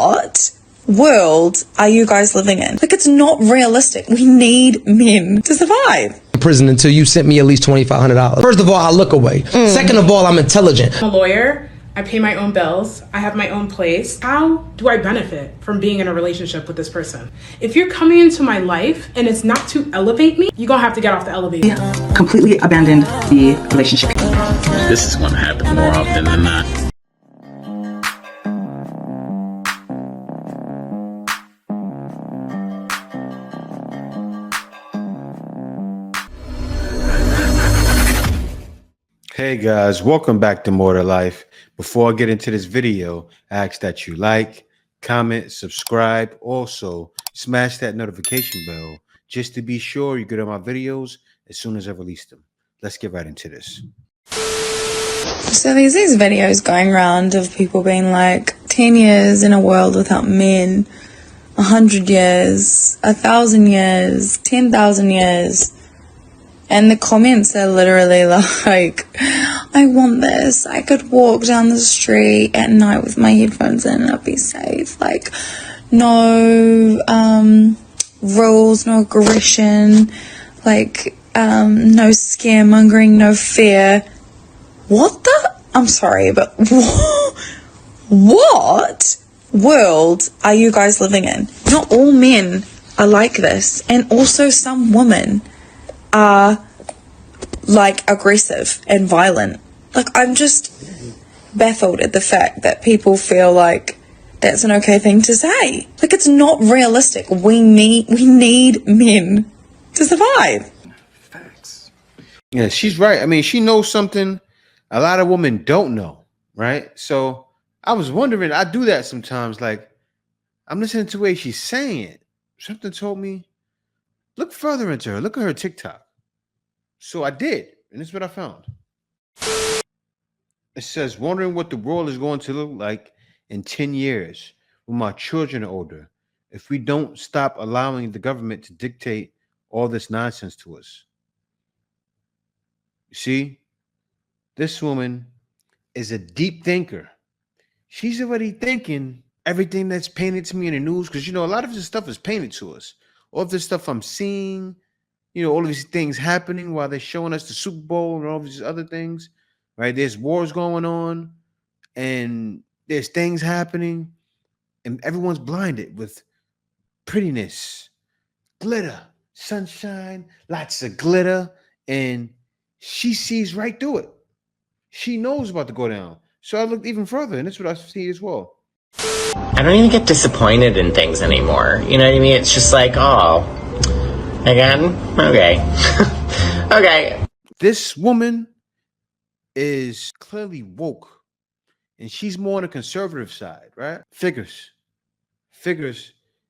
what world are you guys living in? Like, it's not realistic. We need men to survive. Prison until you sent me at least $2,500. First of all, I look away. Second of all, I'm intelligent. I'm a lawyer. I pay my own bills. I have my own place. How do I benefit from being in a relationship with this person? If you're coming into my life and it's not to elevate me, you're gonna have to get off the elevator. Completely abandoned the relationship. This is gonna happen more often than not. Hey guys, welcome back to More to Life. Before I get into this video, I ask that you like, comment, subscribe. Also, smash that notification bell just to be sure you get all my videos as soon as I release them. Let's get right into this. So there's these videos going around of people being like, 10 years in a world without men, 100 years, 1,000 years, 10,000 years. And the comments are literally like, I want this. I could walk down the street at night with my headphones in and I'd be safe. Like, no rules, no aggression, like, no scaremongering, no fear. What the? I'm sorry, but what world are you guys living in? Not all men are like this. And also some women are like aggressive and violent. Like, I'm just baffled at the fact that people feel like that's an okay thing to say. Like, it's not realistic. We need men to survive. Facts. Yeah, she's right. I mean, she knows something a lot of women don't know, right? So I was wondering, I do that sometimes. Like, I'm listening to the way she's saying it. Something told me, look further into her. Look at her TikTok. So I did, and this is what I found. It says, wondering what the world is going to look like in 10 years when my children are older, if we don't stop allowing the government to dictate all this nonsense to us. You see, this woman is a deep thinker. She's already thinking everything that's painted to me in the news, because, you know, a lot of this stuff is painted to us. All of this stuff I'm seeing, you know, all of these things happening while they're showing us the Super Bowl and all of these other things, right? There's wars going on and there's things happening and everyone's blinded with prettiness, glitter, sunshine, lots of glitter. And she sees right through it. She knows about to go down. So I looked even further, and that's what I see as well. I don't even get disappointed in things anymore. You know what I mean? It's just like, oh, again? Okay. Okay. This woman is clearly woke, and she's more on the conservative side, right? Figures.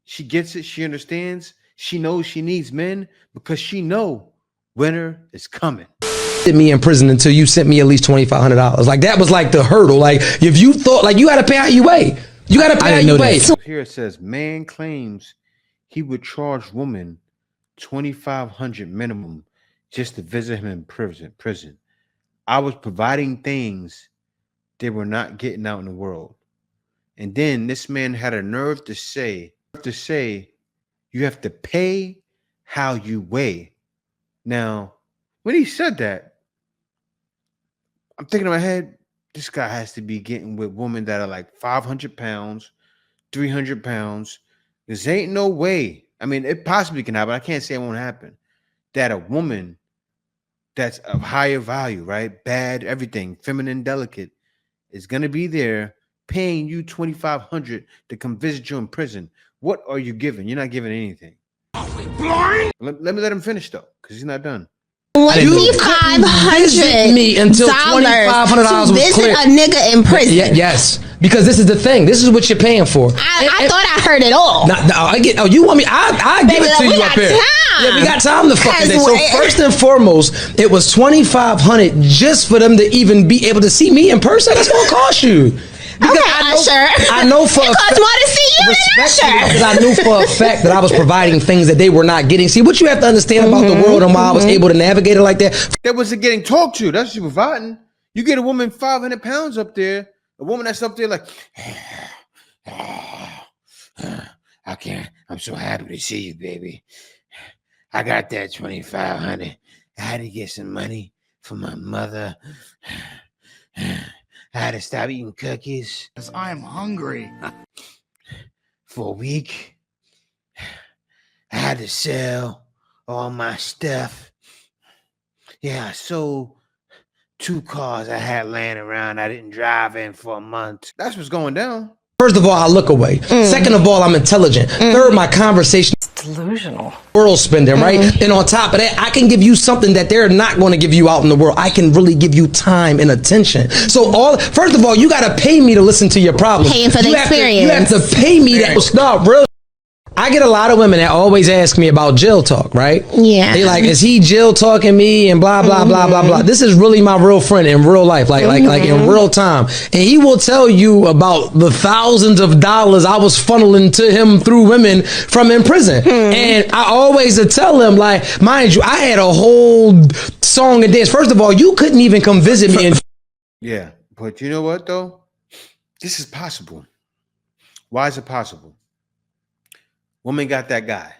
She gets it. She understands. She knows she needs men because she know winter is coming. Me in prison until you sent me at least $2,500. Like, that was like the hurdle. Like, if you thought, like, you got to pay how you weigh. You got to pay how you weigh. So here it says, man claims he would charge woman $2,500 minimum just to visit him in prison. I was providing things they were not getting out in the world. And then this man had a nerve to say you have to pay how you weigh. Now, when he said that, I'm thinking in my head, this guy has to be getting with women that are like 500 pounds, 300 pounds. There ain't no way. I mean, it possibly can happen. I can't say it won't happen. That a woman that's of higher value, right? Bad, everything, feminine, delicate, is going to be there paying you $2,500 to come visit you in prison. What are you giving? You're not giving anything. Let me let him finish, though, because he's not done. $2,500 me until $2,500 was visit clear. A nigga in prison. Yes, because this is the thing. This is what you're paying for. I thought I heard it all. I get. Oh, you want me? I give Baby, it to we you got up here. time. Yeah, we got time to fucking day. So Cause first and foremost, it was $2,500 just for them to even be able to see me in person. That's gonna cost you. Because I know for it costs more to see you than Usher. because I knew for a fact that I was providing things that they were not getting. See, what you have to understand about the world and why I was able to navigate it like that. That wasn't getting talked to. That's what you're providing. You get a woman 500 pounds up there, a woman that's up there like, I'm so happy to see you, baby. I got that 2,500. I had to get some money for my mother. I had to stop eating cookies. Because I'm hungry. For a week. I had to sell all my stuff. Yeah, I sold 2 cars I had laying around I didn't drive in for a month. That's what's going down. First of all, I look away. Second of all, I'm intelligent. Third, my conversation is Delusional. world spending, right? And on top of that, I can give you something that they're not going to give you out in the world. I can really give you time and attention. So first of all, you got to pay me to listen to your problems. Paying for the experience. You have to pay me that. Stop, real. I get a lot of women that always ask me about Jill talk, right? Yeah. They like, is he Jill talking me and blah, blah, blah, blah, blah. This is really my real friend in real life, like in real time. And he will tell you about the thousands of dollars I was funneling to him through women from in prison. And I always tell him, like, mind you, I had a whole song and dance. First of all, you couldn't even come visit me. Yeah, but you know what, though? This is possible. Why is it possible? Woman got that guy,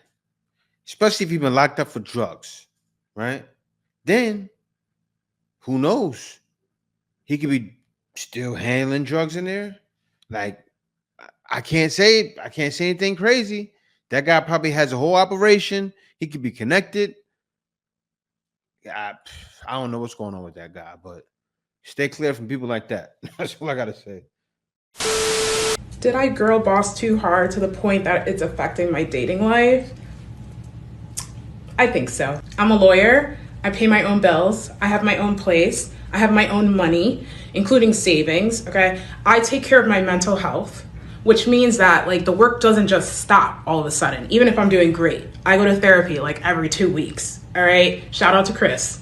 especially if you've been locked up for drugs, right? Then, who knows? He could be still handling drugs in there. Like, I can't say anything crazy. That guy probably has a whole operation. He could be connected. I don't know what's going on with that guy, but stay clear from people like that. That's all I gotta say. Did I girl boss too hard to the point that it's affecting my dating life? I think so. I'm a lawyer. I pay my own bills. I have my own place. I have my own money, including savings, okay? I take care of my mental health, which means that like the work doesn't just stop all of a sudden, even if I'm doing great. I go to therapy like every 2 weeks, all right? Shout out to Chris.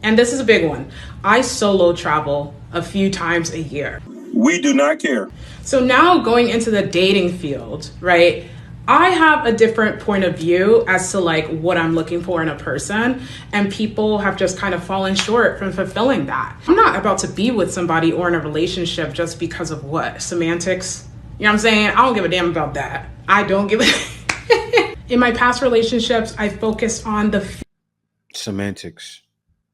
And this is a big one. I solo travel a few times a year. We do not care. So now going into the dating field, right? I have a different point of view as to like what I'm looking for in a person, and people have just kind of fallen short from fulfilling that. I'm not about to be with somebody or in a relationship just because of what? Semantics? You know what I'm saying? I don't give a damn about that. I don't give a In my past relationships, I focused on the Semantics.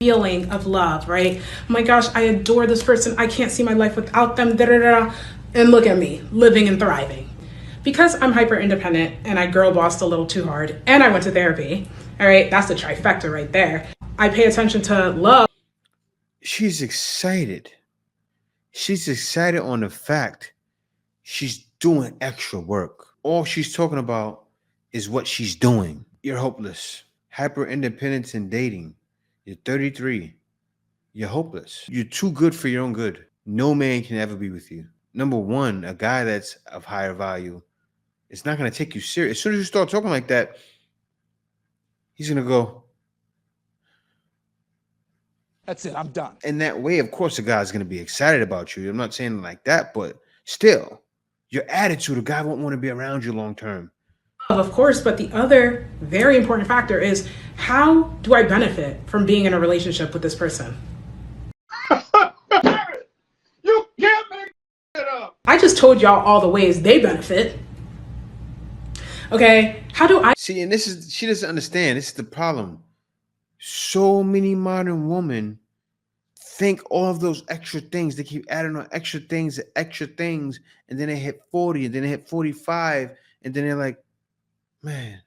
Feeling of love, right? Oh my gosh, I adore this person. I can't see my life without them. Da, da, da. And look at me, living and thriving. Because I'm hyper independent and I girl bossed a little too hard and I went to therapy. All right, that's the trifecta right there. I pay attention to love. She's excited. She's excited on the fact she's doing extra work. All she's talking about is what she's doing. You're hopeless. Hyper independence in dating. You're 33. You're hopeless. You're too good for your own good. No man can ever be with you. Number one, a guy that's of higher value is not going to take you serious. As soon as you start talking like that, he's going to go, That's it. I'm done. in that way, of course, the guy's going to be excited about you. I'm not saying it like that, but still, your attitude, a guy won't want to be around you long term. Of course, but the other very important factor is how do I benefit from being in a relationship with this person? You can't make it up. I just told y'all all the ways they benefit. Okay, how do I See, and she doesn't understand. This is the problem. So many modern women think all of those extra things. They keep adding on extra things, and then they hit 40, and then they hit 45, and then they're like, man,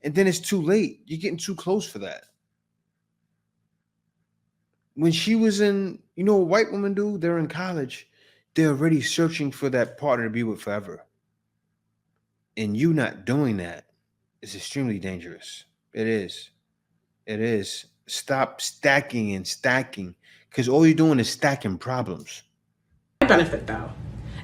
and then it's too late. You're getting too close for that. When she was in, you know what white women do? They're in college. They're already searching for that partner to be with forever. And you not doing that is extremely dangerous. It is. It is. Stop stacking and stacking, because all you're doing is stacking problems. benefit though?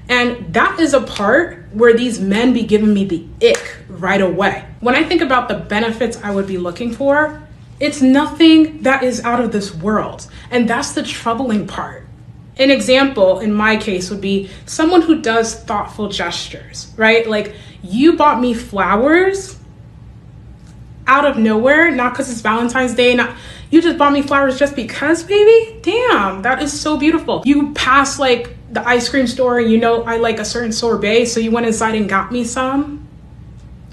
And that is a part where these men be giving me the ick right away. When I think about the benefits I would be looking for, it's nothing that is out of this world. And that's the troubling part. An example in my case would be someone who does thoughtful gestures, right? Like you bought me flowers out of nowhere, not because it's Valentine's Day, you just bought me flowers just because, baby? Damn, that is so beautiful. You passed like the ice cream store and you know I like a certain sorbet, so you went inside and got me some.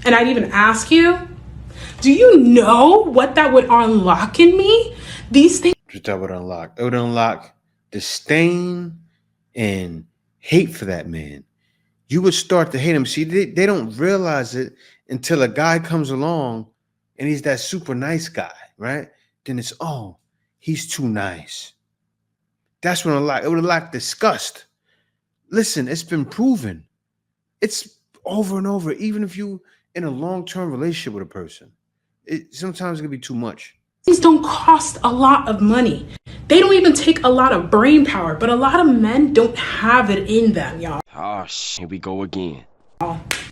And I'd even ask you, do you know what that would unlock in me? These things. That would unlock. It would unlock disdain and hate for that man. You would start to hate him. See, they don't realize it until a guy comes along and he's that super nice guy, right? Then it's, oh, he's too nice. That's when it would unlock disgust. Listen, it's been proven. It's over and over. Even if you in a long-term relationship with a person, sometimes it can be too much. These don't cost a lot of money. They don't even take a lot of brain power, but a lot of men don't have it in them, y'all. Oh, here we go again.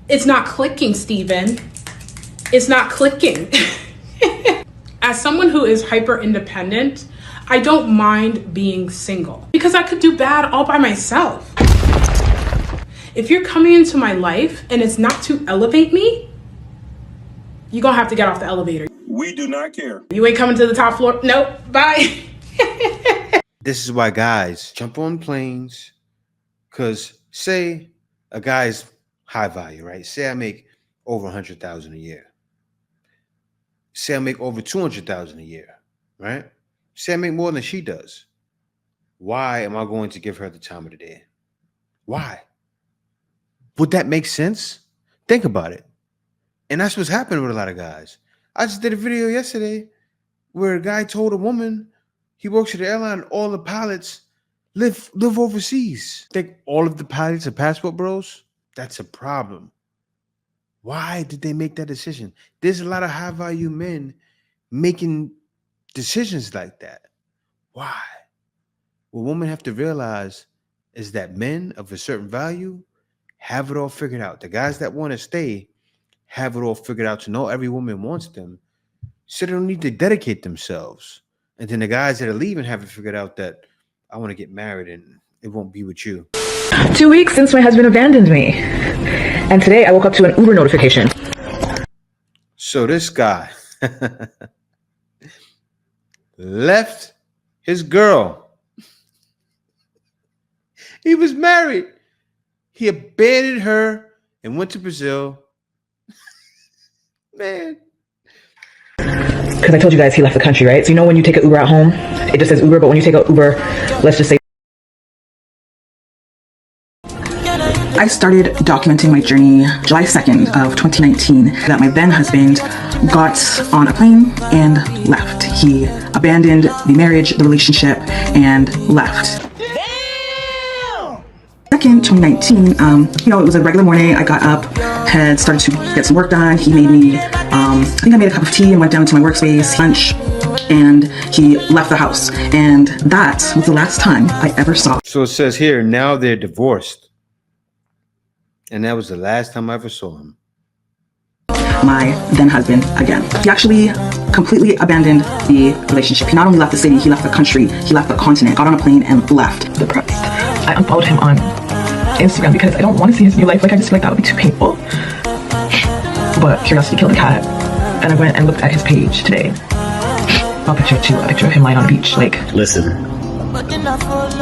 It's not clicking, Steven. It's not clicking. As someone who is hyper independent, I don't mind being single because I could do bad all by myself. If you're coming into my life and it's not to elevate me, you're gonna have to get off the elevator. We do not care. You ain't coming to the top floor. Nope, bye. This is why guys jump on planes, because say a guy's high value, right? Say I make over 100,000 a year. Say I make over 200,000 a year, right? Say I make more than she does. Why am I going to give her the time of the day? Why? Would that make sense? Think about it. And that's what's happening with a lot of guys. I just did a video yesterday where a guy told a woman he works at the airline, all the pilots live overseas. Think all of the pilots are passport bros? That's a problem. Why did they make that decision? There's a lot of high value men making decisions like that. Why? What women have to realize is that men of a certain value have it all figured out. The guys that want to stay have it all figured out to know every woman wants them, so they don't need to dedicate themselves. And then the guys that are leaving have it figured out that I want to get married and it won't be with you. 2 weeks since my husband abandoned me. And today I woke up to an Uber notification. So this guy left his girl. He was married. He abandoned her and went to Brazil. Man. Because I told you guys he left the country, right? So you know when you take an Uber at home, it just says Uber, but when you take an Uber, let's just say. I started documenting my journey July 2nd of 2019 that my then husband got on a plane and left. He abandoned the marriage, the relationship, and left. 2nd, 2019, it was a regular morning. I got up, had started to get some work done. He made me, I think I made a cup of tea and went down to my workspace, lunch, and he left the house. And that was the last time I ever saw. So it says here, now they're divorced. And that was the last time I ever saw him. My then husband again. He actually completely abandoned the relationship. He not only left the city, he left the country, he left the continent, got on a plane and left. Depressed. I unfollowed him on Instagram because I don't want to see his new life. Like, I just feel like that would be too painful. But curiosity killed the cat. And I went and looked at his page today. I'll picture it too, a picture of him lying on a beach. Like, listen,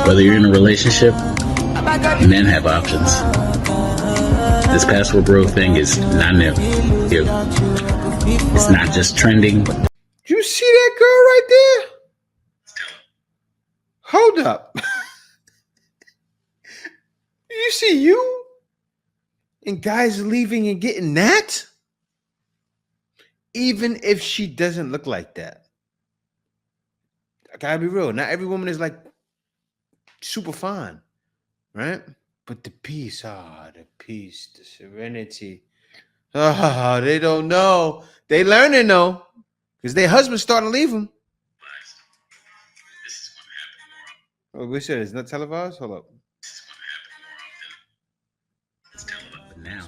whether you're in a relationship, men have options. This passport bro thing is not new. It's not just trending. You see that girl right there? Hold up. You see you? And guys leaving and getting that? Even if she doesn't look like that. I gotta be real. Not every woman is like super fine, right? But the peace, the peace, the serenity. They don't know. They learning though, because their husband's starting to leave them. Oh, we said it's not televised? Hold up.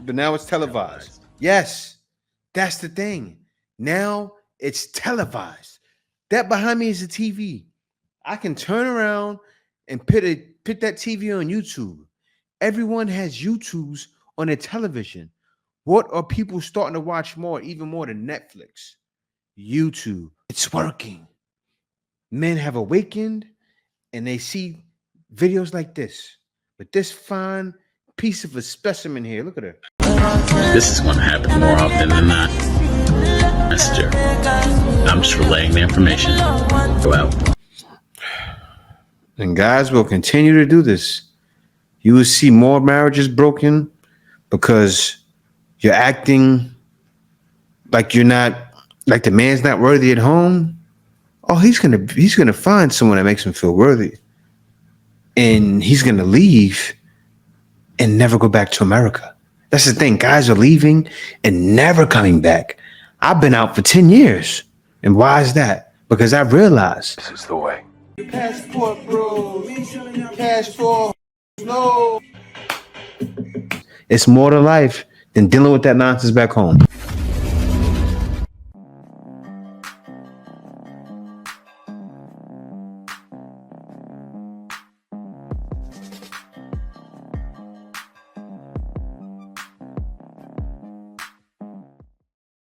But now it's televised. Yes, that's the thing. Now it's televised. That behind me is a TV. I can turn around and put that TV on YouTube. Everyone has YouTubes on their television. What are people starting to watch more, even more than Netflix? YouTube. It's working. Men have awakened and they see videos like this. With this fine piece of a specimen here. Look at her. This is going to happen more often than not. Messenger. I'm just relaying the information. Go out. And guys will continue to do this. You will see more marriages broken because you're acting like you're not, like the man's not worthy at home. Oh, he's gonna find someone that makes him feel worthy, and he's gonna leave and never go back to America. That's the thing. Guys are leaving and never coming back. I've been out for 10 years, and why is that? Because I realized This is the way. passport, bro. Passport. No. It's more to life than dealing with that nonsense back home.